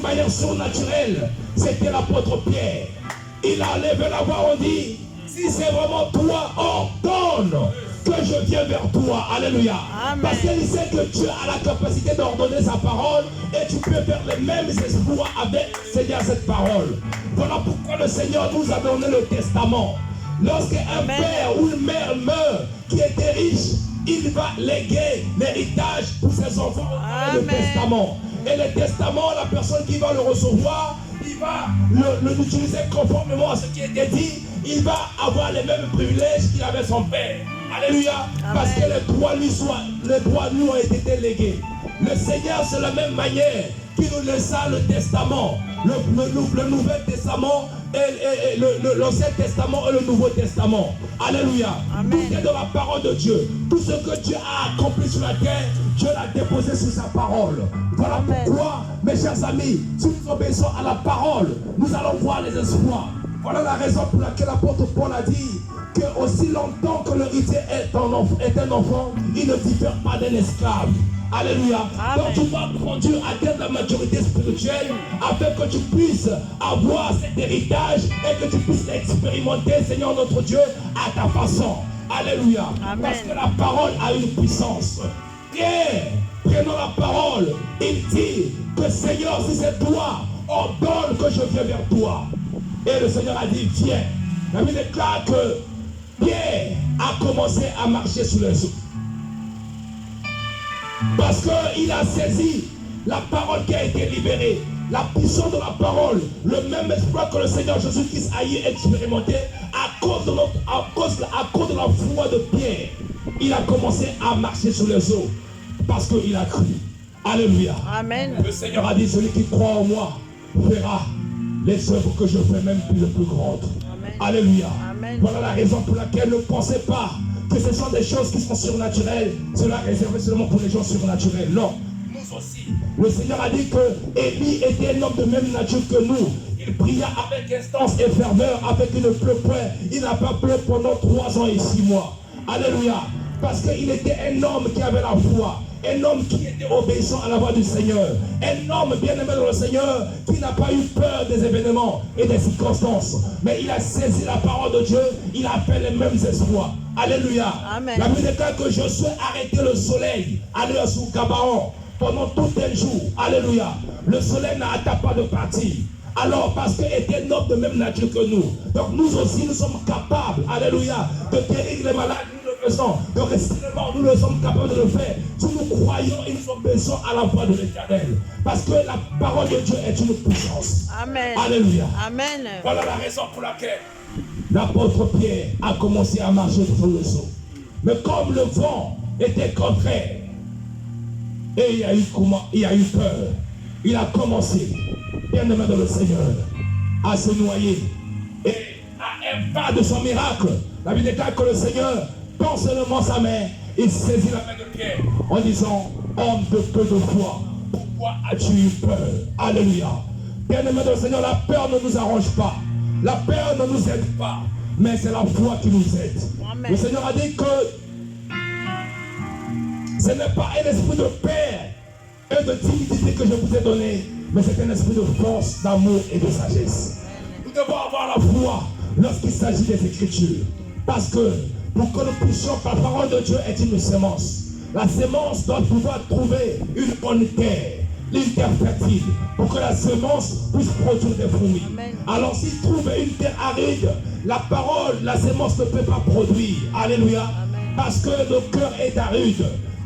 manière surnaturelle, c'était l'apôtre Pierre. Il a levé la voix, on dit, si c'est vraiment toi, ordonne que je viens vers toi. Alléluia. Amen. Parce qu'il sait que Dieu a la capacité d'ordonner sa parole et tu peux faire les mêmes exploits avec Seigneur cette parole. Voilà pourquoi le Seigneur nous a donné le testament. Lorsqu'un père ou une mère meurt qui était riche, il va léguer l'héritage pour ses enfants le testament. Et le testament, la personne qui va le recevoir, il va l'utiliser conformément à ce qui était dit. Il va avoir les mêmes privilèges qu'il avait son père. Alléluia. Amen. Parce que les droits lui ont été légués. Le Seigneur, c'est la même manière qui nous laissa le testament. Le Nouvel Testament, l'Ancien Testament et le Nouveau Testament. Alléluia. Amen. Tout est dans la parole de Dieu. Tout ce que Dieu a accompli sur la terre, Dieu l'a déposé sur sa parole. Voilà Amen. pourquoi, mes chers amis, si nous obéissons à la parole, nous allons voir les espoirs. Voilà la raison pour laquelle l'apôtre Paul a dit que aussi longtemps que l'héritier est un enfant, il ne diffère pas d'un esclave. Alléluia. Amen. Donc tu vas conduire à atteindre la maturité spirituelle afin que tu puisses avoir cet héritage et que tu puisses l'expérimenter, Seigneur notre Dieu, à ta façon. Alléluia. Amen. Parce que la parole a une puissance. Pierre, prenons la parole, il dit que Seigneur, si c'est toi, ordonne que je vienne vers toi. Et le Seigneur a dit, viens. La Bible déclare que Pierre a commencé à marcher sur les eaux. Parce qu'il a saisi la parole qui a été libérée, la puissance de la parole, le même espoir que le Seigneur Jésus-Christ a eu expérimenté à cause de la foi de Pierre. Il a commencé à marcher sur les eaux parce qu'il a cru. Alléluia. Amen. Le Seigneur a dit, celui qui croit en moi verra les œuvres que je fais, même plus grandes. Amen. Alléluia. Amen. Voilà la raison pour laquelle ne pensez pas que ce sont des choses qui sont surnaturelles. Cela est réservé seulement pour les gens surnaturels. Non. Nous aussi. Le Seigneur a dit que Élie était un homme de même nature que nous. Il pria avec instance et ferveur, avec une pleure point. Il n'a pas pleuré pendant 3 ans et 6 mois. Alléluia. Parce qu'il était un homme qui avait la foi. Un homme qui était obéissant à la voix du Seigneur. Un homme bien aimé dans le Seigneur qui n'a pas eu peur des événements et des circonstances. Mais il a saisi la parole de Dieu. Il a fait les mêmes espoirs. Alléluia. Amen. La Bible déclare que Josué a arrêté le soleil. Alléluia, sous Gabaon. Pendant tout un jour. Alléluia. Le soleil n'arrêta pas de partir. Alors, parce qu'il était un homme de même nature que nous. Donc, nous aussi, nous sommes capables. Alléluia. De guérir les malades. De respirer, nous le sommes capables de le faire. Si nous croyons et nous obéissons à la voix de l'Éternel. Parce que la parole de Dieu est une puissance. Amen. Alléluia. Amen. Voilà la raison pour laquelle l'apôtre Pierre a commencé à marcher sur le seau. Mais comme le vent était contraire, et il y a eu peur, il a commencé, bien aimé dans le Seigneur, à se noyer. Et à un pas de son miracle, la Bible déclare que le Seigneur tend seulement sa main, il saisit la main de Pierre en disant, homme de peu de foi, pourquoi as-tu eu peur? Alléluia. Bien-aimé dans le Seigneur, la peur ne nous arrange pas. La peur ne nous aide pas. Mais c'est la foi qui nous aide. Amen. Le Seigneur a dit que ce n'est pas un esprit de paix et de timidité que je vous ai donné, mais c'est un esprit de force, d'amour et de sagesse. Nous devons avoir la foi lorsqu'il s'agit des Écritures. Parce que pour que nous puissions, la parole de Dieu est une sémence. La sémence doit pouvoir trouver une bonne terre, une terre fertile, pour que la sémence puisse produire des fruits. Amen. Alors s'il trouve une terre aride, la parole, la sémence ne peut pas produire. Alléluia. Amen. Parce que le cœur est aride.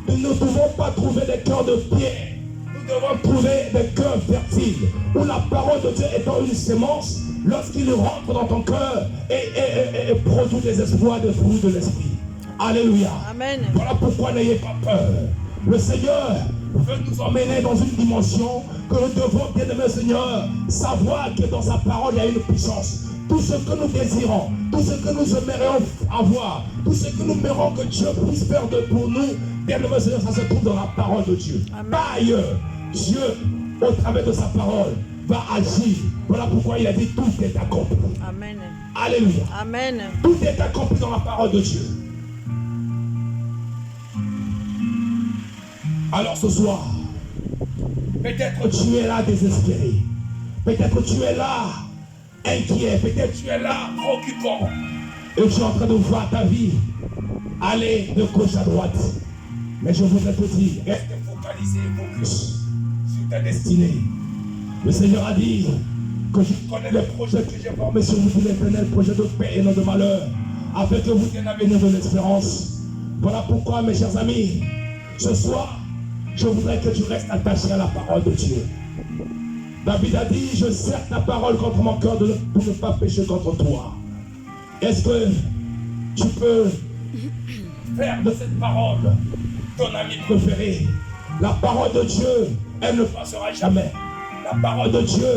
Nous ne pouvons pas trouver des cœurs de pierre. Nous devons trouver des cœurs fertiles, où la parole de Dieu étant une sémence, lorsqu'il rentre dans ton cœur et produit des espoirs, des fruits de l'esprit. Alléluia. Amen. Voilà pourquoi n'ayez pas peur. Le Seigneur veut nous emmener dans une dimension que nous devons, bien aimé Seigneur, savoir que dans sa parole il y a une puissance. Tout ce que nous désirons, tout ce que nous aimerions avoir, tout ce que nous aimerions que Dieu puisse faire pour nous, bien aimé Seigneur, ça se trouve dans la parole de Dieu. Amen. Pas ailleurs. Dieu, au travers de sa parole, va agir. Voilà pourquoi il a dit tout est accompli. Amen. Alléluia. Amen. Tout est accompli dans la parole de Dieu. Alors ce soir, Peut-être tu es là désespéré. Peut-être tu es là inquiet. Peut-être tu es là préoccupant. Et tu es en train de voir ta vie aller de gauche à droite. Mais je voudrais te dire, reste focalisé, focus sur ta destinée. Le Seigneur a dit que je connais les projets que j'ai formés sur vous, dit l'Éternel, projets de paix et non de malheur, afin que vous ayez un avenir de l'espérance. Voilà pourquoi, mes chers amis, ce soir, je voudrais que tu restes attaché à la parole de Dieu. David a dit, je serre ta parole contre mon cœur pour ne pas pécher contre toi. Est-ce que tu peux faire de cette parole ton ami préféré? La parole de Dieu, elle ne passera jamais. La parole de Dieu,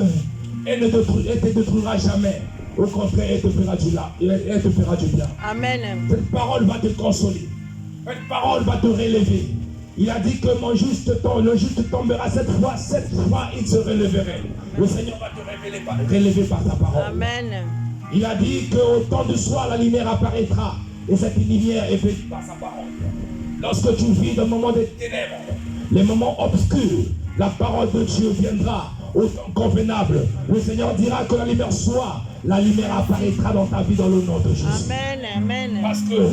elle ne te détruira jamais. Au contraire, elle te fera du bien. Amen. Cette parole va te consoler. Cette parole va te relever. Il a dit que le juste tombera 7 fois il se relèverait. Le Seigneur va te relever par sa parole. Amen. Il a dit qu'au temps du soir, la lumière apparaîtra. Et cette lumière est faite par sa parole. Lorsque tu vis dans le moment des ténèbres, les moments obscurs, la parole de Dieu viendra au temps convenable. Le Seigneur dira que la lumière soit. La lumière apparaîtra dans ta vie dans le nom de Jésus. Amen. Amen. Parce que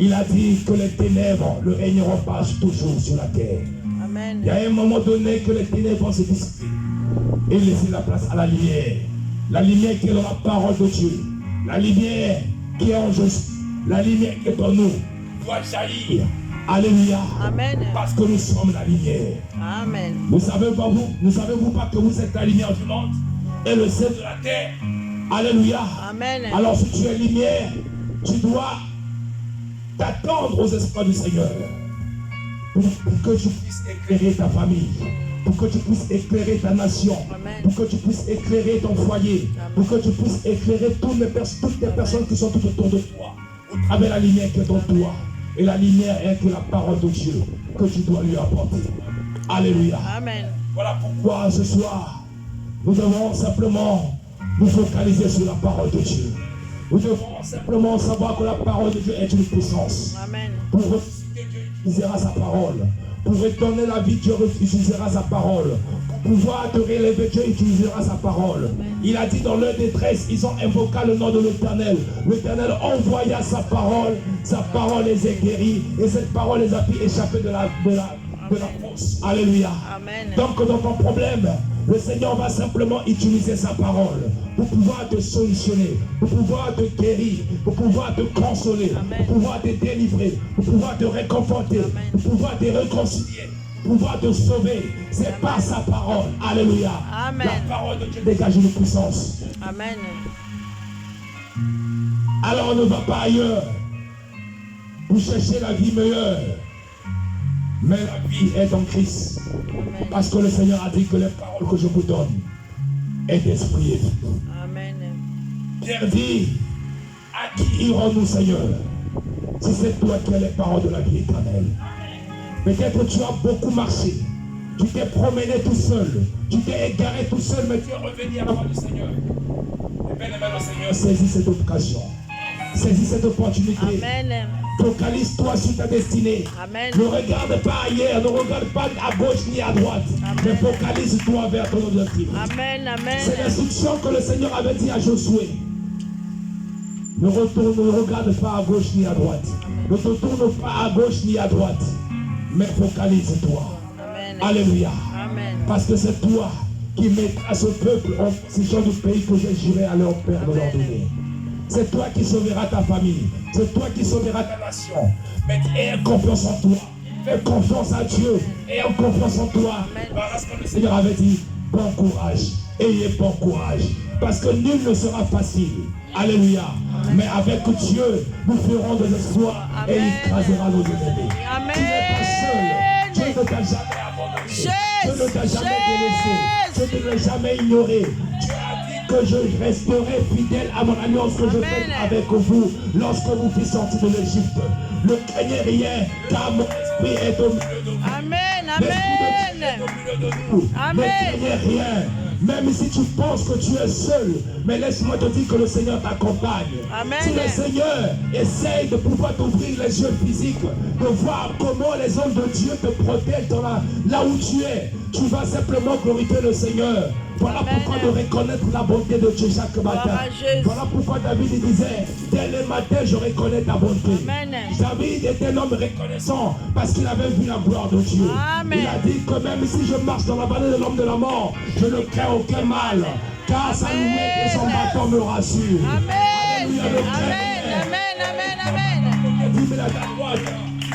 il a dit que les ténèbres ne régneront pas toujours sur la terre. Amen. Il y a un moment donné que les ténèbres vont se dissiper et laisser la place à la lumière. La lumière qui est dans la parole de Dieu. La lumière qui est en Jésus. La lumière qui est en nous doit jaillir. Alléluia. Amen. Parce que nous sommes la lumière. Amen. Ne savez-vous pas que vous êtes la lumière du monde et le sel de la terre? Alléluia. Amen. Alors si tu es lumière, tu dois t'attendre aux espoirs du Seigneur pour que tu puisses éclairer ta famille, pour que tu puisses éclairer ta nation, Amen. pour que tu puisses éclairer ton foyer, Amen. pour que tu puisses éclairer toutes les personnes qui sont tout autour de toi, au travers la lumière qui est en toi. Et la lumière est que la parole de Dieu que tu dois lui apporter. Alléluia. Amen. Voilà pourquoi ce soir, nous devons simplement nous focaliser sur la parole de Dieu. Nous devons simplement savoir que la parole de Dieu est une puissance. Amen. Pour ressusciter, Dieu utilisera sa parole. Pour redonner la vie, Dieu utilisera sa parole. Pour pouvoir te relever, Dieu utilisera sa parole. Il a dit dans leur détresse, ils ont invoqué le nom de l'Éternel. L'Éternel envoya sa parole les a guéris. Et cette parole les a fait échapper de la fosse. Alléluia. Amen. Donc dans ton problème, le Seigneur va simplement utiliser sa parole pour pouvoir te solutionner, pour pouvoir te guérir, pour pouvoir te consoler, Amen. pour pouvoir te délivrer, pour pouvoir te réconforter, Amen. pour pouvoir te réconcilier, pour pouvoir te sauver. C'est par sa parole. Alléluia. Amen. La parole de Dieu dégage une puissance. Amen. Alors on ne va pas ailleurs pour chercher la vie meilleure. Mais la vie est en Christ. Amen. Parce que le Seigneur a dit que les paroles que je vous donne est d'esprit et vie. Amen. Pierre dit, à qui irons-nous, Seigneur, si c'est toi qui as les paroles de la vie éternelle? Peut-être tu as beaucoup marché, tu t'es promené tout seul, tu t'es égaré tout seul, mais tu es revenu à la voix du Seigneur. Et bien aimé, le Seigneur saisit cette occasion, saisis cette opportunité. Amen. Focalise-toi sur ta destinée. Amen. Ne regarde pas ailleurs, ne regarde pas à gauche ni à droite. Amen. Mais focalise-toi vers ton objectif. Amen. Amen. C'est l'instruction que le Seigneur avait dit à Josué. Ne regarde pas à gauche ni à droite. Ne te tourne pas à gauche ni à droite. Mais focalise-toi. Amen. Alléluia. Amen. Parce que c'est toi qui mettras ce peuple en position du pays que j'ai juré à leur père de leur donner. C'est toi qui sauveras ta famille. C'est toi qui sauveras ta nation. Mais aie confiance en toi. Fais confiance à Dieu. Aie confiance en toi. Parce que le Seigneur avait dit, bon courage. Ayez bon courage. Parce que nul ne sera facile. Alléluia. Mais avec Dieu, nous ferons de l'espoir et il écrasera nos ennemis. Amen. Tu n'es pas seul. Dieu ne t'a jamais abandonné. Dieu ne t'a jamais délaissé. Dieu ne t'a jamais ignoré. Dieu a dit que je resterai fidèle à mon alliance que je fais avec vous lorsque vous fûtes sortis de l'Égypte. Ne craignez rien, car mon esprit est au milieu de vous. Amen. L'Esprit de Dieu est au milieu de nous. Amen. Ne craignez rien. Même si tu penses que tu es seul, mais laisse-moi te dire que le Seigneur t'accompagne. Amen. Si le Seigneur essaye de pouvoir t'ouvrir les yeux physiques, de voir comment les hommes de Dieu te protègent là où tu es, tu vas simplement glorifier le Seigneur. Voilà Amen. pourquoi de reconnaître la bonté de Dieu chaque matin. Gloire à Jésus. Voilà pourquoi David il disait, dès le matin je reconnais ta bonté. Amen. David était un homme reconnaissant parce qu'il avait vu la gloire de Dieu. Amen. Il a dit que même si je marche dans la vallée de l'homme de la mort, je ne crains aucun mal, car sa louette et son bâton me rassurent. Amen. Alléluia, le Amen. Amen. Amen. Amen. Dieu, mais la droite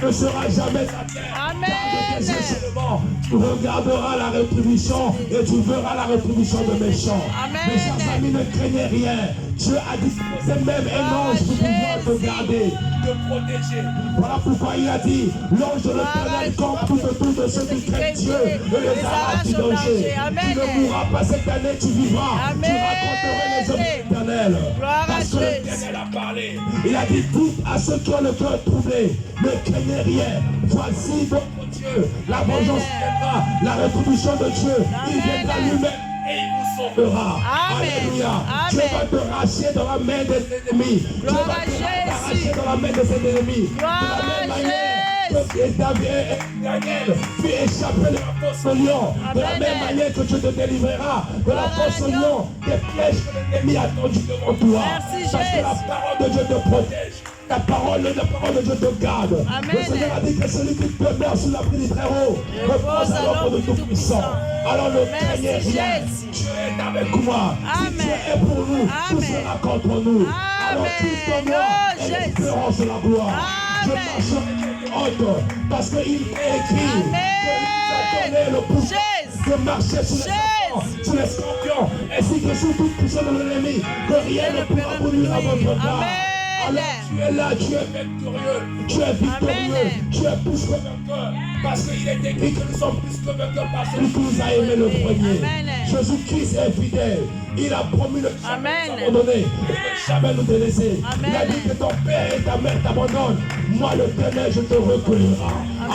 ne sera jamais à terre. Amen. Garde tes yeux seulement. Tu regarderas la rétribution et tu verras la rétribution de méchants. Amen. Mes chers amis, ne craignez rien. Dieu a disposé même un ange pour pouvoir te garder, te protéger. Voilà pourquoi il a dit, l'ange de l'Éternel campe tout autour de ceux qui craignent Dieu et les arrache du danger. Tu ne mourras pas cette année, tu vivras. Amen. Tu raconteras les œuvres de l'Éternel. Gloire à Parce que Jésus. l'Éternel a parlé. Il a dit, dites à ceux qui ont le cœur troublé, ne craignez rien. Voici votre Dieu. La vengeance viendra, la rétribution de Dieu. Il viendra lui-même et il vous sauvera. Amen. Alléluia. Amen. Dieu va te racheter dans la main des ennemis. Dieu Gloire va à te Jésus. racheter dans la main de ses ennemis. Gloire De la même à manière que David et Daniel puis échapper de la fosse au lion. De la Amen. même manière que Dieu te délivrera de la Gloire à fosse au Dieu. lion, des pièges que l'ennemi a tendus devant toi. Merci, Parce que Jésus. la parole de Dieu te protège. La parole de Dieu te garde. Amen. Le Seigneur a dit que celui qui demeure sous l'abri du Très-Haut repose à l'ombre de Tout-Puissant. Alors ne craignez Merci, rien. Jésus. Dieu est avec moi. Si Amen. Dieu est pour nous, tout Amen. sera contre nous. Alors Amen. Christ en moi Oh, est Jésus. l'espérance de la gloire. Je Amen. marcherai haute parce qu'il est écrit que nous a donné le pouvoir Jésus. de marcher sous les serpents, sous les scorpions, ainsi que sous toute puissance de l'ennemi, que rien ne pourra vous nuire à votre part. Amen. Alors tu es là, tu es victorieux, tu es victorieux, Amen. tu es plus que vainqueur, parce qu'il est écrit que nous sommes plus que vainqueurs par celui qui nous a aimé le premier. Amen. Jésus-Christ est fidèle, il a promis de jamais Amen. nous abandonner, de jamais nous délaisser. Amen. Il a dit que ton père et ta mère t'abandonnent, moi l'Éternel je te recueillerai.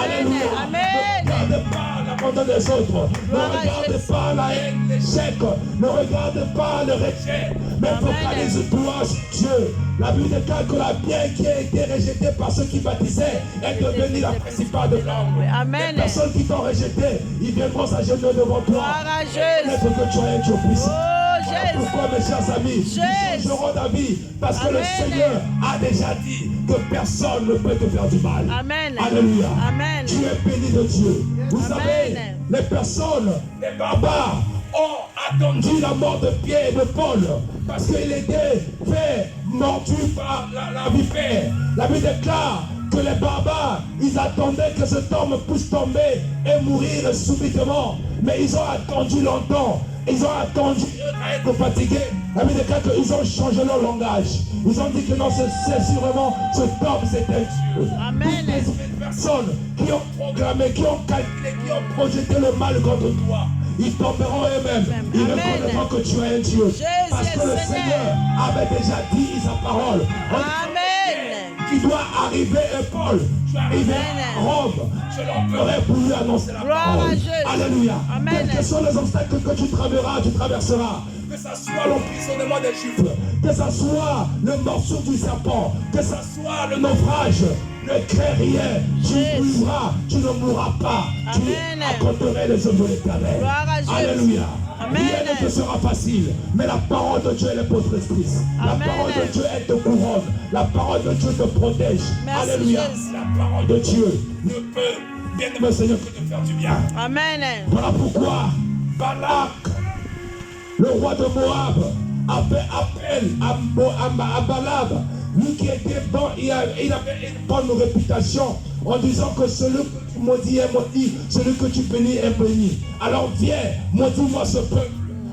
Alléluia. Amen. Ne regarde pas l'abandon des autres, ne Gloire à regarde Jésus. pas la haine, l'échec, ne regarde pas le rejet, mais Amen. focalise-toi sur Dieu. La Bible déclare que la bière qui a été rejetée par ceux qui baptisaient est devenue la principale de l'homme. Amen. Les personnes qui t'ont rejeté, ils viendront s'agenouiller devant toi. Gloire à Jésus. Peut-être que tu es un Dieu puissant. Oh, Voilà Jésus. pourquoi, mes chers amis, Jésus. nous changerons d'avis parce que le Amen. Seigneur a déjà dit que personne ne peut te faire du mal. Amen. Alléluia. Amen. Tu es béni de Dieu. Vous Amen. savez, les personnes, les barbares, ont attendu la mort de Pierre et de Paul parce qu'il était fait mordu par la vipère. La Bible déclare que les barbares, ils attendaient que cet homme puisse tomber et mourir subitement. Mais ils ont attendu longtemps. Ils ont attendu à être fatigués. La Bible déclare qu'ils ont changé leur langage. Ils ont dit que non, c'est sûrement cet homme, c'est un Dieu. Amen. Toutes les personnes qui ont programmé, qui ont calculé, qui ont projeté le mal contre toi, ils tomberont eux-mêmes. Ils Amen. reconnaîtront que tu es un Dieu. Jésus Parce que le est Seigneur. Seigneur avait déjà dit sa parole. Amen. Tu dois arriver à Paul. Tu es arrivé à Rome. Je leur ferai pour lui annoncer la Gloire à parole. Jésus. Alléluia. Amen. Quels que soient les obstacles que tu traverseras. Que ce soit l'emprisonnement des Juifs, que ce soit le morceau du serpent, que ce soit le naufrage, ne crains rien. Tu Jésus. vivras, tu ne mourras pas. Tu Amen. raconterais les œuvres de l'Éternel. Gloire à Jésus. Alléluia. Amen. Rien ne te sera facile, mais la parole de Dieu elle est protectrice. La Amen. parole de Dieu elle te couronne. La parole de Dieu te protège. Merci, Alléluia. Jésus. La parole de Dieu ne peut, bien aimé Seigneur, que te faire du bien. Amen. Voilà pourquoi Balak, le roi de Moab, a fait appel à Balaam. Lui qui était bon, il avait une bonne réputation en disant que celui que tu maudis est maudit, celui que tu bénis est béni. Alors viens, maudis-moi ce peuple.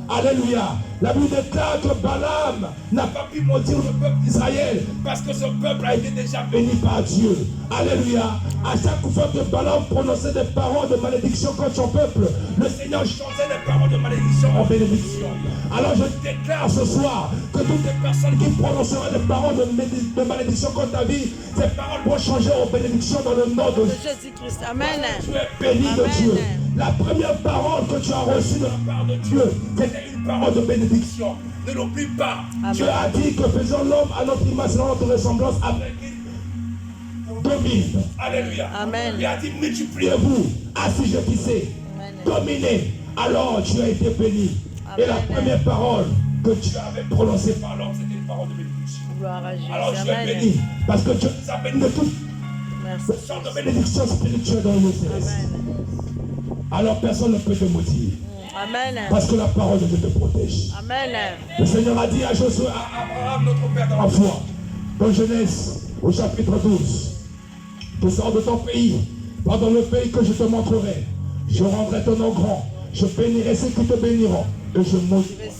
Alléluia. La Bible déclare que Balaam n'a pas pu maudire le peuple d'Israël parce que ce peuple a été déjà béni par Dieu. Alléluia. À chaque fois que Balaam prononçait des paroles de malédiction contre son peuple, le Seigneur changeait des paroles de malédiction en bénédiction. Alors je déclare ce soir que toutes les personnes qui prononceront des paroles de malédiction contre ta vie, ces paroles vont changer en bénédiction dans le nom de Jésus-Christ. Amen. Tu es béni de Dieu. La première parole que tu as reçue de la part de Dieu, c'était une parole de bénédiction. Ne l'oublie pas. Amen. Dieu a dit que faisons l'homme à notre image, à notre ressemblance, après qu'il domine. Alléluia. Amen. Il a dit multipliez-vous, assujettissez, dominez. Alors tu as été béni. Amen. Et la première parole que tu avais prononcée par l'homme, c'était une parole de bénédiction. Gloire à Jésus. Alors tu Amen. es béni parce que Dieu nous a béni de toutes Merci. sortes de bénédictions spirituelles dans le céleste. Amen. Alors personne ne peut te maudire. Amen. Parce que la parole de Dieu te protège. Amen. Le Seigneur a dit à Josué, à Abraham, notre père dans la foi, dans Genèse, au chapitre 12, tu sors de ton pays, va dans le pays que je te montrerai. Je rendrai ton nom grand. Je bénirai ceux qui te béniront. Et je maudirai.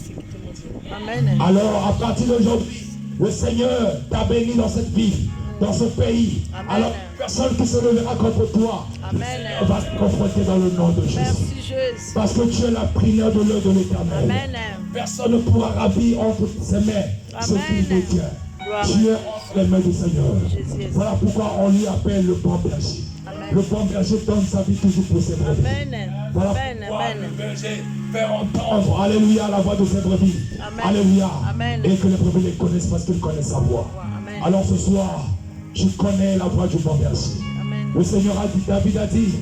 Amen. Alors, à partir d'aujourd'hui, le Seigneur t'a béni dans cette vie, dans ce pays. Amen. Alors, personne qui se lèvera contre toi Amen. va se confronter dans le nom de Jésus. Merci Jésus. Parce que tu es la prière de l'œil de l'Éternel. Amen. Personne ne pourra ravir entre ses mains ce qu'il détient. Gloire. Tu es entre les mains du Seigneur. Jésus. Voilà pourquoi on lui appelle le bon berger. Amen. Le bon berger donne sa vie toujours pour ses brebis. Amen. Voilà Amen. pourquoi Amen. le berger fait entendre, alléluia, la voix de ses brebis. Amen. Alléluia. Amen. Et que les brebis les connaissent parce qu'ils connaissent sa voix. Amen. Alors ce soir, tu connais la voix du bon berger. Amen. Le Seigneur a dit, David a dit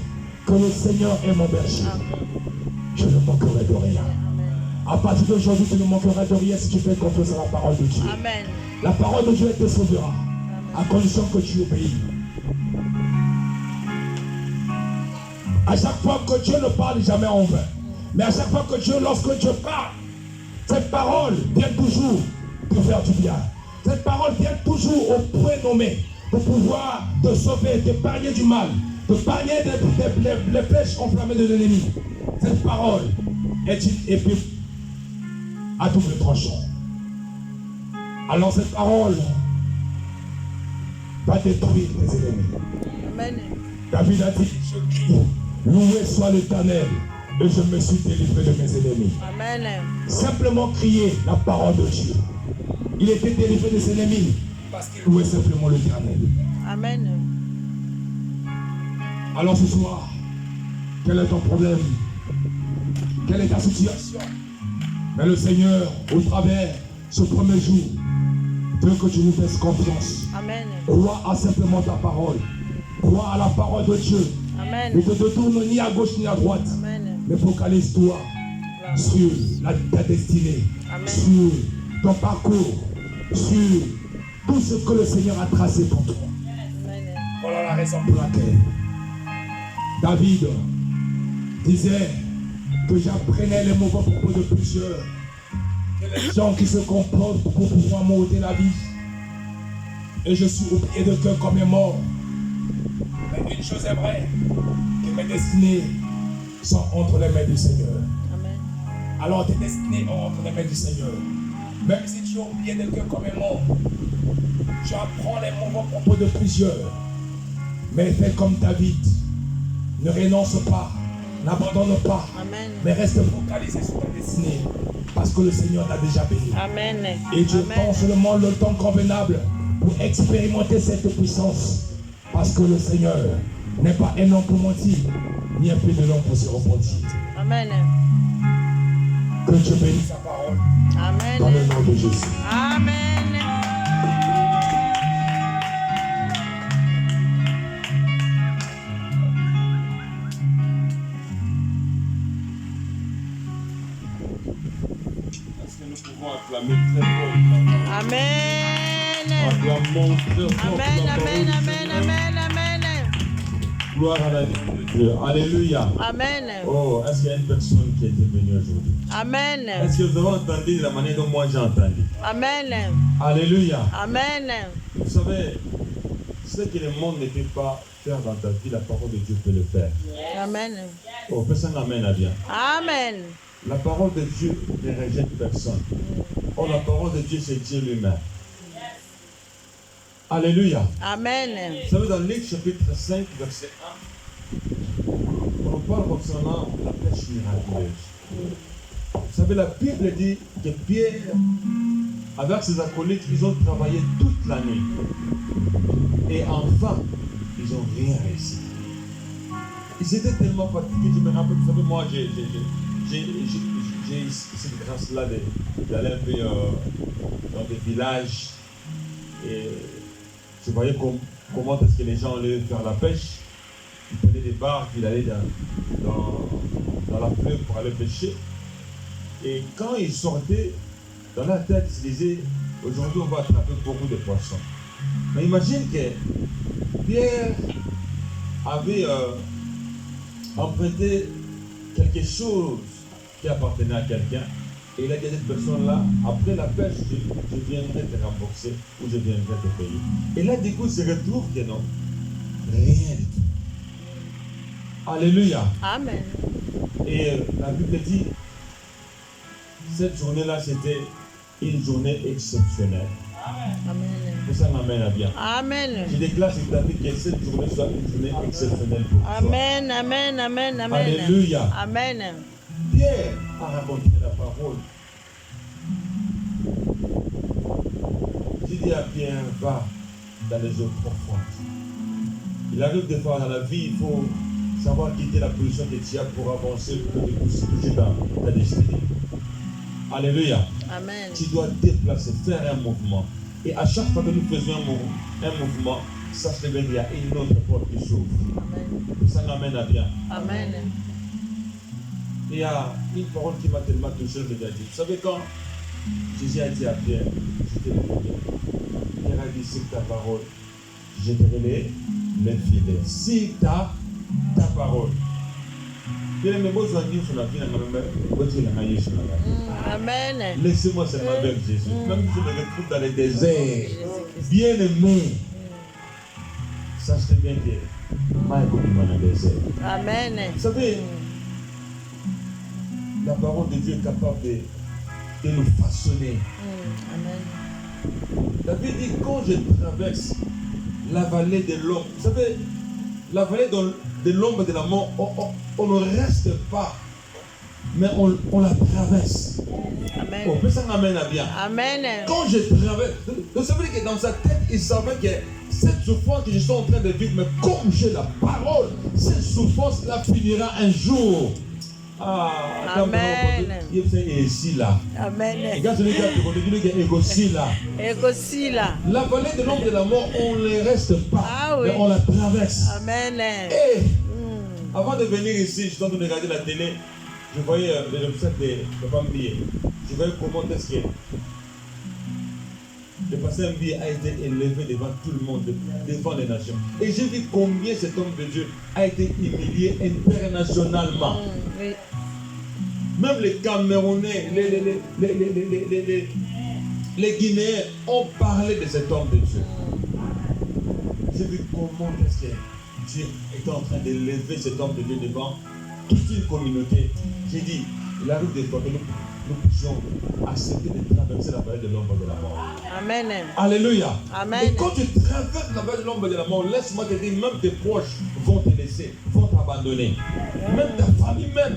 que le Seigneur est mon berger. Amen. Je ne manquerai de rien. Amen. À partir d'aujourd'hui, tu ne manqueras de rien si tu fais confiance à la parole de Dieu. Amen. La parole de Dieu te sauvera, à condition que tu obéis. À chaque fois que Dieu ne parle jamais en vain, mais à chaque fois que Dieu, lorsque Dieu parle, cette parole vient toujours te faire du bien. Cette parole vient toujours au point nommé pour pouvoir te sauver, t'épargner du mal, t'épargner des flèches enflammées de l'ennemi. Cette parole est une épée à double tranchant. Alors cette parole va détruire tes ennemis. Amen. David a dit, je crie, loué soit l'Éternel, et je me suis délivré de mes ennemis. Amen. Simplement crier la parole de Dieu. Il était délivré de ses ennemis parce qu'il louait simplement l'Éternel. Amen. Alors ce soir, quel est ton problème? Quelle est ta situation? Mais le Seigneur, au travers ce premier jour, veut que tu nous fasses confiance. Amen. Crois à simplement ta parole. Crois à la parole de Dieu. Amen. Ne te détourne ni à gauche ni à droite. Amen. Mais focalise-toi sur ta destinée, Amen. sur ton parcours, sur tout ce que le Seigneur a tracé pour toi. Amen. Voilà la raison pour laquelle David disait que j'apprenais les mauvais propos de plusieurs. Que les gens qui se comportent pour pouvoir m'ôter la vie. Et je suis oublié de cœur comme un mort. Mais une chose est vraie, que mes destinées sont entre les mains du Seigneur. Amen. Alors tes destinées sont entre les mains du Seigneur. Même si tu es oublié de cœur comme un mort, tu apprends les mauvais propos de plusieurs. Mais fais comme David. Ne renonce pas, n'abandonne pas, Amen. mais reste focalisé sur ta destinée. Parce que le Seigneur t'a déjà béni. Amen. Et Dieu Amen. prend seulement le temps convenable pour expérimenter cette puissance. Parce que le Seigneur n'est pas un homme pour mentir, ni un peu de l'homme pour se repentir. Amen. Que Dieu bénisse sa parole Amen. dans le nom de Jésus. Amen. Est-ce que nous pouvons acclamer très fort? Amen. Acclamons très fort. Amen. Amen. Amen. Amen. Amen. Gloire à la vie de Dieu. Alléluia. Amen. Oh, est-ce qu'il y a une personne qui est venue aujourd'hui? Amen. Est-ce que vous avez entendu de la manière dont moi j'ai entendu? Amen. Alléluia. Amen. Vous savez, ce que le monde ne peut pas faire dans ta vie, la parole de Dieu peut le faire. Amen. Oh, fais un amen à bien. Amen. La parole de Dieu ne rejette personne. Or, la parole de Dieu, c'est Dieu lui-même. Alléluia. Amen. Vous savez, dans Luc chapitre 5, verset 1, on nous parle concernant la pêche miraculeuse. Vous savez, la Bible dit que Pierre, avec ses acolytes, ils ont travaillé toute la nuit. Et enfin, ils n'ont rien réussi. Ils étaient tellement fatigués, je me rappelle, vous savez, moi, j'ai cette grâce-là d'aller un peu dans des villages. Et je voyais comment est-ce que les gens allaient faire la pêche. Ils prenaient des barques, ils allaient dans la fleuve pour aller pêcher. Et quand ils sortaient, dans la tête, ils se disaient, aujourd'hui on va attraper beaucoup de poissons. Mais imagine que Pierre avait emprunté quelque chose qui appartenait à quelqu'un. Et il a dit à cette personne-là, après la pêche, je viendrai te rembourser ou je viendrai te payer. Et là, du coup, il se retrouve que non, rien du tout. Alléluia. Amen. Et la Bible dit, cette journée-là, c'était une journée exceptionnelle. Amen. Que ça m'amène à bien. Amen. Je déclare sur ta vie que cette journée soit une journée exceptionnelle pour toi. Amen. Amen. Amen. Amen. Alléluia. Amen. Pierre a raconté la parole. J'ai dit à Pierre, va dans les eaux profondes. Il arrive des fois dans la vie, il faut savoir quitter la position que tu as pour avancer, pour toucher ta destinée. Alléluia. Amen. Tu dois déplacer, faire un mouvement. Et à chaque fois que nous faisions un mouvement, sache que il y a une autre porte qui s'ouvre. Amen. Ça m'amène à bien. Amen. Il y a une parole qui m'a tellement touché, je l'ai dit. Vous savez quand Jésus a dit à Pierre, je t'ai prié. Pierre a dit, c'est ta parole. Je te relais les filets. C'est ta parole. Bien, mais moi, je vais dire sur la vie, Amen. laissez-moi seulement avec Jésus. Même si je me retrouve dans les déserts, bien aimé, sachez bien que moi, je suis dans le désert. Amen. Vous savez, la parole de Dieu est capable de nous façonner. Amen. David dit, quand je traverse la vallée de l'ombre, vous savez, la vallée de l'ombre de la mort, on ne reste pas, mais on la traverse. Amen. On peut s'en amener à bien. Amen. Quand je traverse, vous savez que dans sa tête, il savait que cette souffrance que je suis en train de vivre, mais comme j'ai la parole, cette souffrance-là finira un jour. Amen. Il est ici là. Amen. Regarde celui qui a ici là. Et aussi là. La vallée de l'ombre de la mort, on ne reste pas, Ah oui. mais on la traverse. Amen. Et avant de venir ici, je suis en train de regarder la télé, je voyais les obsèques de Bambi. Je voyais comment est-ce que le pasteur Mbi a été élevé devant tout le monde, devant les nations. Et j'ai vu combien cet homme de Dieu a été humilié internationalement. Oui. Même les Camerounais, les Guinéens ont parlé de cet homme de Dieu. J'ai vu comment est-ce que Dieu est en train d'élever cet homme de Dieu devant toute une communauté. J'ai dit, il arrive des fois que nous puissions accepter de traverser la vallée de l'ombre de la mort. Amen. Alléluia. Amen. Et quand tu traverses la vallée de l'ombre de la mort, laisse-moi te dire, même tes proches vont te laisser, vont t'abandonner. Même ta famille même,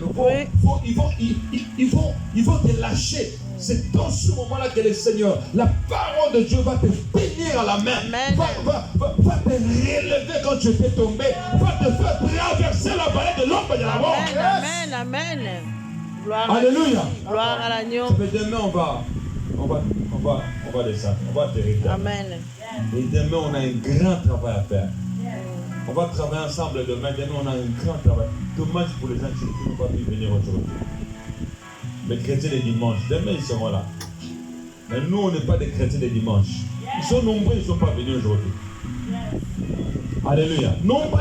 ils vont te lâcher. C'est dans ce moment-là que le Seigneur, la parole de Dieu va te bénir à la main. Amen. Va te relever quand tu étais tombé. Va te faire traverser la vallée de l'ombre de la mort. Amen. Amen. Gloire Alléluia. Gloire à l'agneau. Demain, on va descendre. On va atterrir. Amen. Et demain, on a un grand travail à faire. On va travailler ensemble demain. Demain, on a un grand travail. Dommage pour les gens qui ne peuvent pas venir aujourd'hui. Les chrétiens les dimanches, demain ils seront là. Mais nous, on n'est pas des chrétiens les dimanches. Ils sont nombreux, ils ne sont pas venus aujourd'hui. Alléluia. Nombreux.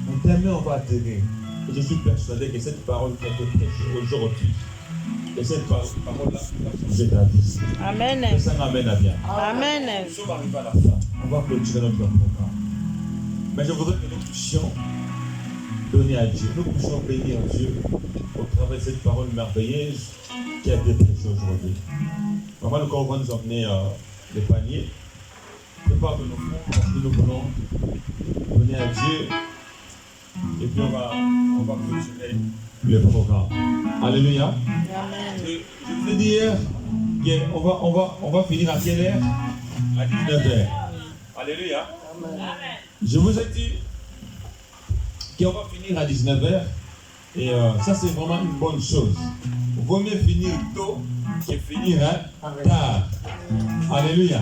Mais demain, on va atterrir. Et je suis persuadé que cette parole qui a été prêchée aujourd'hui, et cette parole-là va changer ta vie. Amen. Et ça m'amène à bien. Amen. Nous sommes arrivés à la fin. On va clôturer notre programme. Mais je voudrais que nous puissions donner à Dieu. Nous puissions bénir Dieu. au travers de cette parole merveilleuse qui a été prêchée aujourd'hui. Maman, le corps va nous emmener les paniers. Prépare de nos fonds parce que nous voulons donner à Dieu. Et puis on va clôturer le programme. Alléluia. Je vous ai dit hier, on va finir à quelle heure? À 19h. Alléluia. Je vous ai dit qu'on va finir à 19h. Et ça, c'est vraiment une bonne chose. Il vaut mieux finir tôt que finir tard. Alléluia.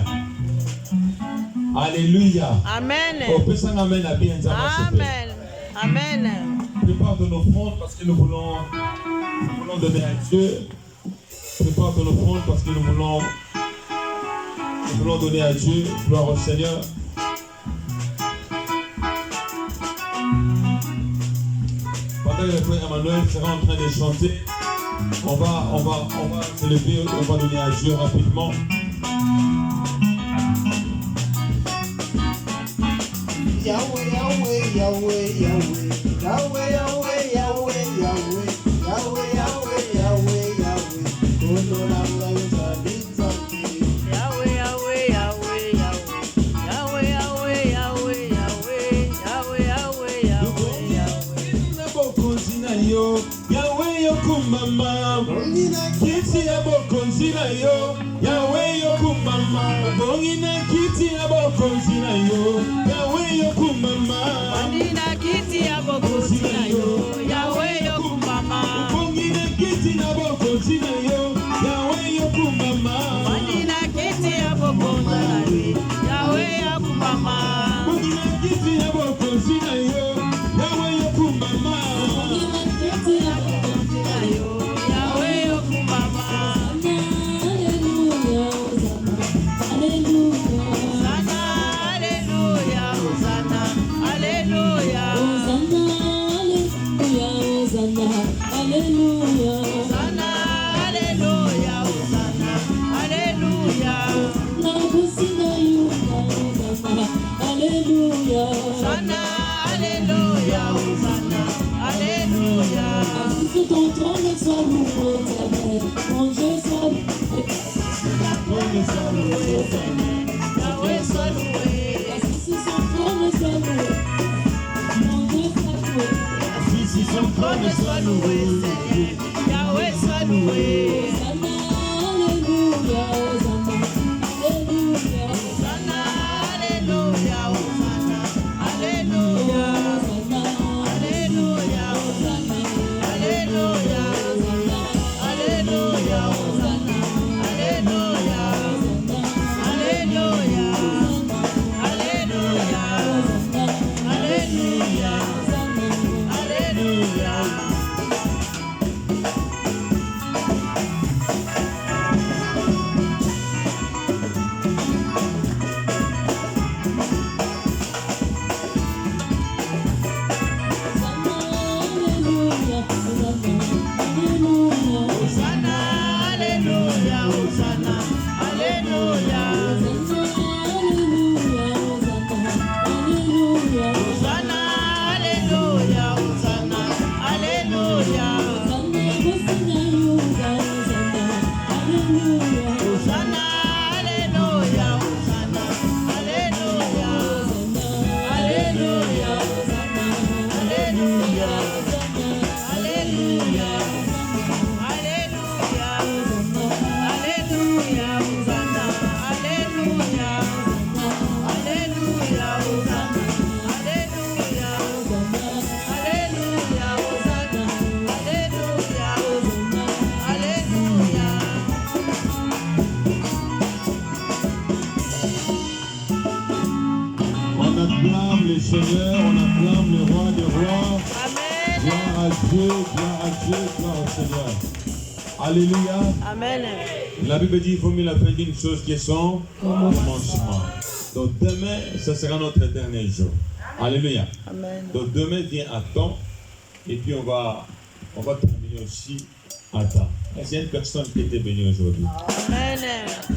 Alléluia. Amen. Amen. Amen. Amen. Prépare de nos offrandes parce que nous voulons donner à Dieu. Prépare ton offrande parce que nous voulons donner à Dieu. Gloire au Seigneur. Pendant que le frère Emmanuel sera en train de chanter, on va se lever, on va donner à Dieu rapidement. Yahweh, Yahweh, Yahweh, Yahweh, Yahweh, Yahweh, Yahweh, Yahweh, Yahweh, Yahweh, Yahweh, Yahweh, Kodolanga Yosabitsaki. Yahweh, Yahweh, Yahweh, Yahweh, Yahweh, Yahweh, Yahweh, Yahweh, Yahweh, Yahweh, Yahweh, Yahweh yokumama, kiti ya bokonzi na yo. Yahweh yokumama, bongina kiti ya bokonzi na yo. Yahweh yokumama, Bongina kiti ya bokonzi na yo. Yahweh yokumama, bongina kiti ya bokonzi na yo. Yahweh yokumama, Bongina kiti ya bokonzi na yo. Yahweh yokumama, bongina kiti ya bokonzi na yo. Yahweh yokumama. Ton trône soit loué, éternel, mon Dieu soit loué. Yahweh soit loué. Si son trône soit loué, mon Dieu soit loué. Si son trône soit loué, Seigneur. Yahweh soit loué. Hosanna, alléluia, Hosanna, alléluia. Hosanna, alléluia, Hosanna, alléluia. Hosanna, Alléluia, Hosanna, alléluia. Alléluia, Hosanna, alléluia. Alléluia, alléluia. Alléluia, alléluia. Hosanna, alléluia, Hosanna, alléluia. Hosanna, alléluia, Hosanna, alléluia. Hosanna, alléluia, Hosanna, alléluia. Alléluia, alléluia. Alléluia, alléluia. Alléluia, Hosanna, alléluia. Alléluia, Hosanna, alléluia. Alléluia, Hosanna, alléluia. Alléluia. On acclame le Seigneur, on acclame le roi des rois. Amen. Gloire à Dieu, gloire à Dieu, gloire au Seigneur. Alléluia. Amen. La Bible dit qu'il faut mieux la fin d'une chose qui est son commencement. Donc demain, ce sera notre dernier jour. Alléluia. Amen. Donc demain vient à temps et puis on va terminer aussi à temps. Est-ce qu'il y a une personne qui était bénie aujourd'hui? Amen.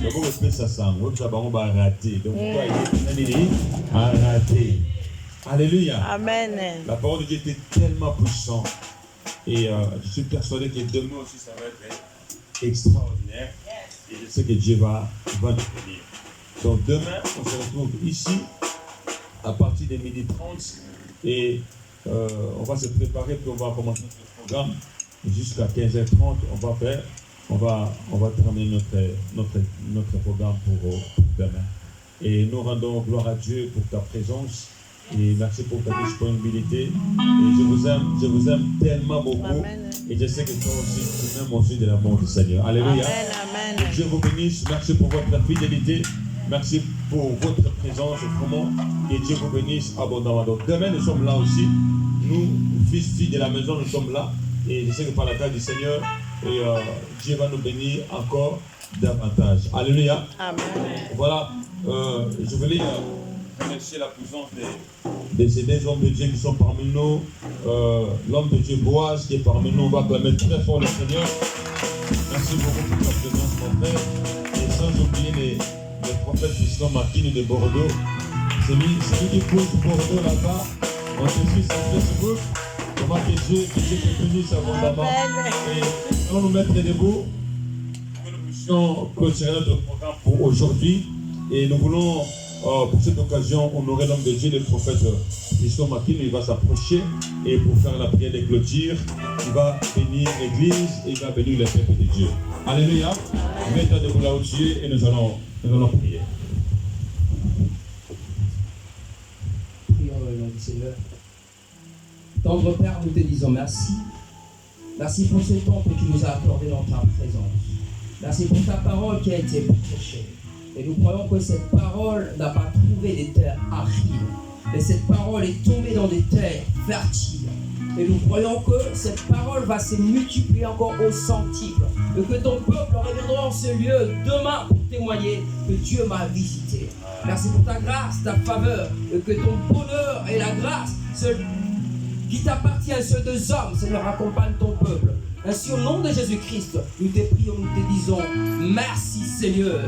Donc on peut ça ça, on va rater. Donc pourquoi il est à rater? Alléluia. Amen. La parole de Dieu était tellement puissante Et je suis persuadé que demain aussi, ça va être extraordinaire. Et je sais que Dieu va nous bénir. Donc demain, on se retrouve ici à partir de 12h30 et on va se préparer puis on va commencer notre programme jusqu'à 15h30. On va terminer notre programme pour demain. Et nous rendons gloire à Dieu pour ta présence et merci pour ta disponibilité. Et je vous aime tellement beaucoup. Amen. Et je sais que toi aussi, tu m'aimes aussi de l'amour du Seigneur. Alléluia. Amen, amen. Dieu vous bénisse. Merci pour votre fidélité. Merci pour votre présence. Vraiment. Et Dieu vous bénisse abondamment. Donc demain, nous sommes là aussi. Nous, filles de la maison, nous sommes là. Et je sais que par la grâce du Seigneur, Dieu va nous bénir encore davantage. Alléluia. Amen. Voilà. Je voulais remercier la puissance de ces deux hommes de Dieu qui sont parmi nous. L'homme de Dieu Boaz qui est parmi nous. On va acclamer très fort le Seigneur. Merci beaucoup pour ta présence, mon frère. Et sans oublier les prophètes qui sont Martine de Bordeaux. C'est lui qui pose Bordeaux là-bas. On se suit sur Facebook. On va que Dieu te bénisse abondamment. Et nous allons nous mettre debout pour que nous puissions clôturer notre programme pour aujourd'hui. Et nous voulons, pour cette occasion, honorer l'homme de Dieu, le prophète Christophe Makin. Il va s'approcher et pour faire la prière de clôture, il va bénir l'église et il va bénir les peuples de Dieu. Alléluia. Mettez debout là où tu es et nous allons prier. Prions au nom du Seigneur. Tendre Père, nous te disons merci. Merci pour ce temps que tu nous as accordé dans ta présence. Merci pour ta parole qui a été prêchée. Et nous croyons que cette parole n'a pas trouvé des terres arides, mais cette parole est tombée dans des terres fertiles. Et nous croyons que cette parole va se multiplier encore au centuple. Et que ton peuple reviendra en ce lieu demain pour témoigner que Dieu m'a visité. Merci pour ta grâce, ta faveur, et que ton bonheur et la grâce qui t'appartient à ceux deux hommes, Seigneur, accompagne ton peuple. Ainsi, au nom de Jésus-Christ, nous te prions, nous te disons merci Seigneur.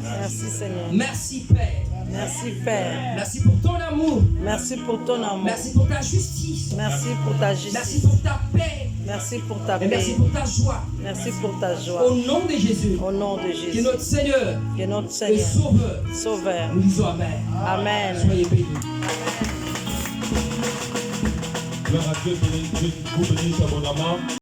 Merci Seigneur. Merci Père. Merci Père. Merci pour ton amour. Merci pour ton amour. Merci pour ta justice. Merci pour ta Merci justice. pour ta paix. Merci pour ta Et merci paix. pour ta joie. Merci pour ta joie. Au nom de Jésus, Au nom de que Jésus, notre Seigneur que notre et Seigneur, Sauveur, Sauveur. nous disons Amen. Amen. Soyez bénis. Gloire à Dieu, Dieu vous bénisse abondamment.